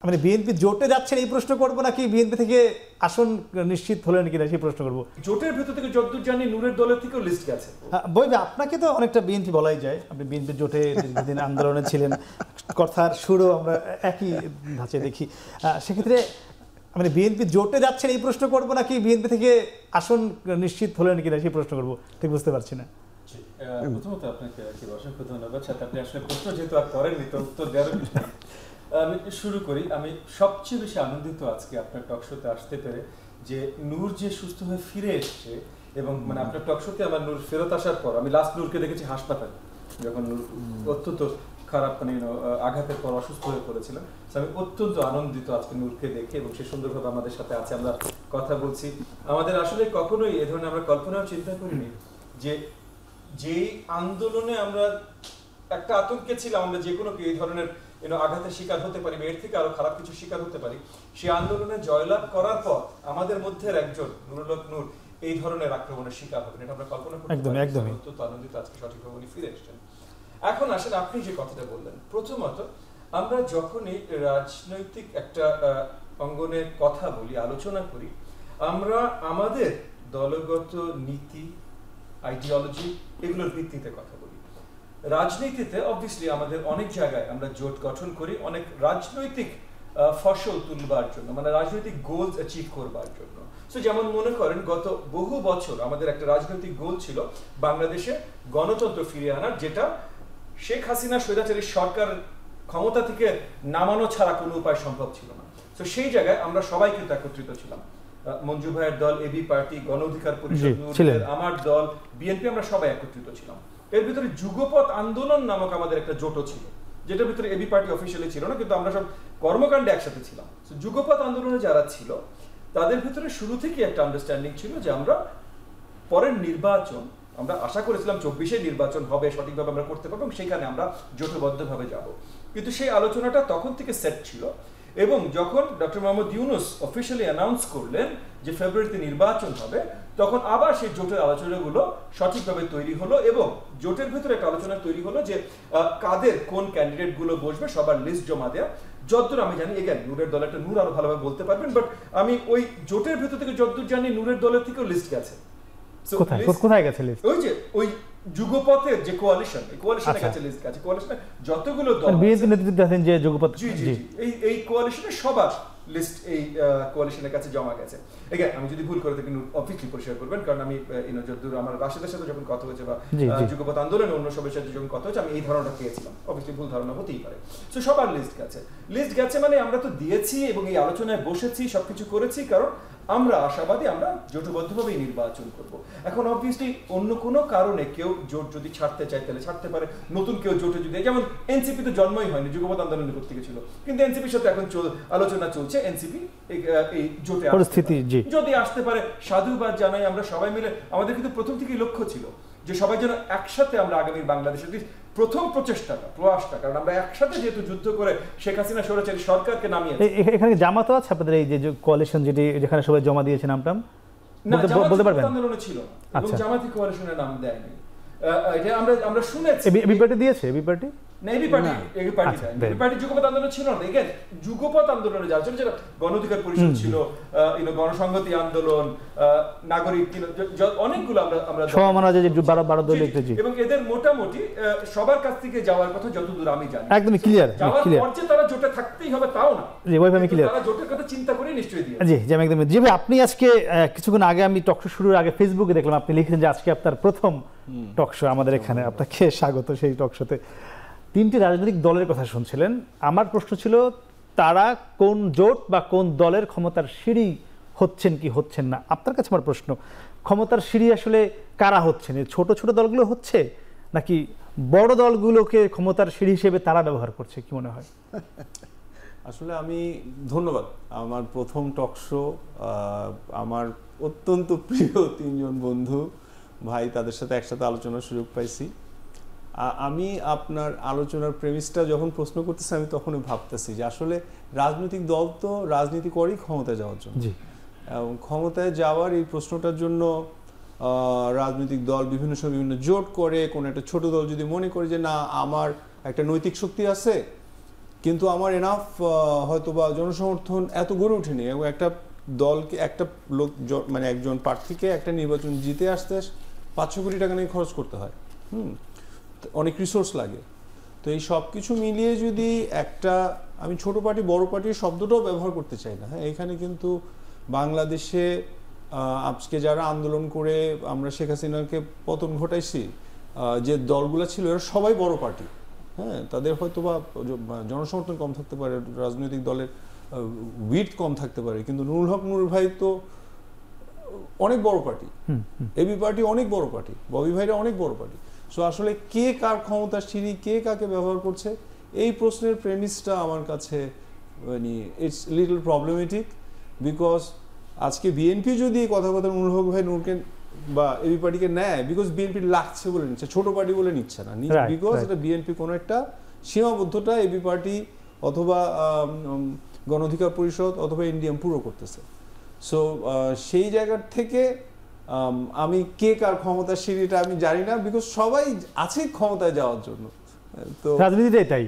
মানে বিএনপি জোটে যাচ্ছেন এই প্রশ্ন করবো নাকি বিএনপি থেকে আসন নিশ্চিত হলেন কিনা সেই প্রশ্ন করবো? জোটের ভেতর থেকে যতদূর জানি নূরের দলের থেকেও লিস্ট গেছে। বই আপনাকে তো অনেকটা বিএনপি বলাই যায়, আপনি বিএনপি জোটে দীর্ঘদিন আন্দোলনে ছিলেন, কথার সুরও আমরা একই ধাঁচে দেখি। সেক্ষেত্রে মানে বিএনপি জোটে যাচ্ছেন এই প্রশ্ন করবো নাকি বিএনপি থেকে আসন নিশ্চিত হলেন কিনা সেই প্রশ্ন করবো, ঠিক বুঝতে পারছি না। প্রথমত আপনাকে অসংখ্য ধন্যবাদ। আপনি আসলে প্রশ্ন যেহেতু আর করেননি তো উত্তর দেওয়ার আমি শুরু করি। আমি সবচেয়ে বেশি আনন্দিত আজকে আপনার টকশোতে আসতে পেরে, যে নূর যে সুস্থ হয়ে ফিরে এসছে, এবং মানে আপনার টকশোতে আমার নূর ফেরত আসার পর আমি লাস্ট নূরকে দেখেছি হাসপাতালে, যখন নূর অত্যন্ত খারাপ মানে আঘাতের পর অসুস্থ হয়ে পড়েছিলাম। আমি অত্যন্ত আনন্দিত আজকে নূরকে দেখে, এবং সে সুন্দরভাবে আমাদের সাথে আছে, আমরা কথা বলছি। আমাদের আসলে কখনোই এ ধরনের আমরা কল্পনাও চিন্তা করিনি যে যেই আন্দোলনে আমরা একটা আতঙ্কে ছিলাম, আমরা যে কোনো এই ধরনের আঘাতের শিকার হতে পারি, এর থেকে আরো খারাপ কিছু শিকার হতে পারি, সেই আন্দোলনে জয়লাভ করার পর আমাদের মধ্যে একজন নুরুল হক নূর এই ধরনের আক্রমণের শিকার হবেন, এটা আমরা কল্পনা করতে পারি। একদমই অত্যন্ত আনন্দিত আজকে সঠিকভাবে উনি ফিরে এসেছেন। এখন আসেন আপনি যে কথাটা বললেন, প্রথমত আমরা যখনই রাজনৈতিক একটা অঙ্গনে কথা বলি, আলোচনা করি, আমরা আমাদের দলগত নীতি, আইডিওলজি এগুলোর ভিত্তিতে কথা বলি। রাজনীতিতে অবভিয়াসলি আমাদের অনেক জায়গায় আমরা জোট গঠন করি অনেক রাজনৈতিক ফসল তুলবার জন্য, মানে রাজনৈতিক গোলস অ্যাচিভ করবার জন্য। সো যেমন মনে করেন গত বহু বছর আমাদের একটা রাজনৈতিক গোল ছিল বাংলাদেশে গণতন্ত্র ফিরিয়ে আনার, যেটা শেখ হাসিনা স্বৈরাচারী সরকার ক্ষমতা থেকে নামানো ছাড়া কোনো উপায় সম্ভব ছিল না। তো সেই জায়গায় আমরা সবাই কিন্তু একত্রিত ছিলাম। মঞ্জু ভাইয়ের দল, এবি পার্টি, গণ অধিকার পরিষদ, আমার দল, বিএনপি, আমরা সবাই একত্রিত ছিলাম। এর ভিতরে যুগপথ আন্দোলন নামক আমাদের একটা জোটও ছিল, যেটার ভিতরে এবি পার্টি অফিসিয়ালি ছিল না, কিন্তু আমরা সব কর্মকাণ্ডে একসাথে ছিলাম। যুগপথ আন্দোলনে যারা ছিল তাদের ভিতরে শুরু থেকেই একটা আন্ডারস্ট্যান্ডিং ছিল যে আমরা পরের নির্বাচন, আমরা আশা করেছিলাম 24-এ নির্বাচন হবে, সঠিকভাবে আমরা করতে পারবো, এবং সেখানে আমরা জোটবদ্ধভাবে যাব। কিন্তু সেই আলোচনাটা তখন থেকে সেট ছিল, এবং যখন doctor Mohammad Yunus officially announce করলেন যে ফেব্রুয়ারিতে নির্বাচন হবে, তখন আবার সেই জোটের আলোচনাগুলো সঠিকভাবে তৈরি হলো, এবং জোটের ভিতরে একটা আলোচনা তৈরি হলো যে কাদের কোন ক্যান্ডিডেট গুলো বসবে, সবার লিস্ট জমা দেওয়া। যতদূর আমি জানি, এগেন নূরের দল একটা, নূর আরো ভালোভাবে বলতে পারবেন, বাট আমি ওই জোটের ভিতর থেকে যতদূর জানি নূরের দলের থেকেও লিস্ট গেছে। কোথায় গেছে লিস্ট? ওই যে ওই যুগপথের যে কোয়ালিশন, এই কোয়ালিশনের কাছে লিস্ট গেছে। কোয়ালিশনে যতগুলো দল, বিএনপি নেতৃত্বে আছেন যে যুগপথ, এই কোয়ালিশনে সবার লিস্ট এই কোয়ালিশনের কাছে জমা গেছে। এগেন আমি যদি ভুল করে থাকি অফিসিয়ালি পরিষ্কার করবেন, কারণ আমি যতদূর আমার রাশেদের সাথে যখন কথা হয়েছে বা যুগপথ আন্দোলনে অন্য সবার সাথে যখন কথা হয়েছে, আমি এই ধারণাটা পেয়েছিলাম। অবশ্যই ভুল ধারণা হতেই পারে। তো সবার লিস্ট গেছে মানে আমরা তো দিয়েছি, এবং এই আলোচনায় বসেছি, সবকিছু করেছি, কারণ আমরা আশাবাদী আমরা জোটবদ্ধভাবেই নির্বাচন করব। এখন অবভিয়াসলি অন্য কোনো কারণে কেউ জোট যদি ছাড়তে চায় তাহলে ছাড়তে পারে, নতুন কেউ জোটে যদি, যেমন এনসিপি তো জন্মই হয়নি, যুগপথ আন্দোলনের থেকে ছিল, কিন্তু এনসিপির সাথে এখন আলোচনা চলছে, এনসিপি এই জোটে পরিস্থিতি যদি আসতে পারে সাধুবাদ জানাই। আমরা সবাই মিলে, আমাদের কিন্তু প্রথম থেকেই লক্ষ্য ছিল যে সবাই যেন একসাথে আমরা আগামী বাংলাদেশের প্রথম প্রচেষ্টাটা, প্রয়াসটা, কারণ আমরা একসাথে যেহেতু যুদ্ধ করে শেখ হাসিনা স্বৈরাচারী সরকারকে নামিয়ে, এখানে জামাত আছে আপনাদের এই যে কোয়ালিশন যেখানে সবাই জমা দিয়েছে, নামটাম বলতে পারবেন? আন্দোলনে ছিল, এবং জামাতি কোয়ালিশনের নাম দেয়নি, এটা আমরা শুনেছি। এবি পার্টি দিয়েছে, এবি পার্টি না, এবি পার্টি যুগপথ আন্দোলন ছিল না। এগেন যুগপথ আন্দোলনে যাওয়া ছিল, যেটা গণ অধিকার পরিষদ ছিল, গণসংহতি আন্দোলন, নাগরিক, অনেকগুলো আমরা এবং এদের মোটামুটি সবার কাছ থেকে যাওয়ার কথা যতদূর আমি জানি, একদমই ক্লিয়ার। তারা জোটে থাকতেই হবে তাও না, তারা জোটের কথা চিন্তা করে নিশ্চয়ই দিয়ে। জি জি, একদম। যেভাবে আপনি আজকে কিছুক্ষণ আগে, আমি টকশো শুরুর আগে ফেসবুকে দেখলাম আপনি লিখেছেন যে আজকে আপনার প্রথম টকশো আমাদের এখানে, আপনাকে স্বাগত সেই টকশোতে। 3টি রাজনৈতিক দলের কথা শুনছিলেন। আমার প্রশ্ন ছিল, তারা কোন জোট বা কোন দলের ক্ষমতার সিঁড়ি হচ্ছেন কি হচ্ছেন না? আপনার কাছে আমার প্রশ্ন, ক্ষমতার সিঁড়ি আসলে কারা হচ্ছেন? ছোট ছোট দলগুলো হচ্ছে, নাকি বড় দলগুলোকে ক্ষমতার সিঁড়ি হিসেবে তারা ব্যবহার করছে? কি মনে হয়? আসলে আমি ধন্যবাদ, আমার প্রথম টকশো, আমার অত্যন্ত প্রিয় 3জন বন্ধু ভাই, তাদের সাথে একসাথে আলোচনার সুযোগ পাইছি। আমি আপনার আলোচনার প্রেমিসটা যখন প্রশ্ন করতেছি, আমি তখনই ভাবতেছি যে আসলে রাজনৈতিক দল তো রাজনীতি করেই ক্ষমতায় যাওয়ার জন্য, এবং ক্ষমতায় যাওয়ার এই প্রশ্নটার জন্য রাজনৈতিক দল বিভিন্ন সময় বিভিন্ন জোট করে। কোনো একটা ছোট দল যদি মনে করে যে না, আমার একটা নৈতিক শক্তি আছে, কিন্তু আমার এনাফ হয়তো বা জনসমর্থন এত গড়ে ওঠেনি, এবং একটা দলকে একটা লোক মানে একজন প্রার্থীকে একটা নির্বাচন জিতে আসতে 500 কোটি টাকা নিয়ে খরচ করতে হয়, অনেক রিসোর্স লাগে। তো এই সব কিছু মিলিয়ে যদি একটা, আমি ছোট পার্টি বড় পার্টির শব্দটাও ব্যবহার করতে চাই না, হ্যাঁ, এখানে কিন্তু বাংলাদেশে আজকে যারা আন্দোলন করে আমরা শেখ হাসিনাকে পতন ঘটাইছি, যে দলগুলো ছিল এরা সবাই বড় পার্টি, হ্যাঁ, তাদের হয়তো বা জনসমর্থন কম থাকতে পারে, রাজনৈতিক দলের উইথ কম থাকতে পারে, কিন্তু নুরুল হক নূর ভাই তো অনেক বড় পার্টি, এবি পার্টি অনেক বড় পার্টি, ববি ভাইরা অনেক বড় পার্টি। সো আসলে কে কার ক্ষমতার সিঁড়ি, কে কাকে ব্যবহার করছে, এই প্রশ্নের প্রেমিসটা আমার কাছে মানে ইটস লিটল প্রবলেমেটিক। বিকজ আজকে বিএনপি যদি কথা নুরুল হক ভাই নূরকে বা এবি পার্টিকে নেয়, বিকজ বিএনপি লাগছে বলে নিচ্ছে, ছোট পার্টি বলে নিচ্ছে না, বিকজ এটা বিএনপি কোনো একটা সীমাবদ্ধতা এবি পার্টি অথবা গণ অধিকার পরিষদ অথবা ইন্ডিয়াম পুরো করতেছে। সো সেই জায়গার থেকে আমি কে কার ক্ষমতার সিঁড়িটা আমি জানি না, বিকজ সবাই আছে ক্ষমতায় যাওয়ার জন্য। তো রাজনীতিটাই তাই।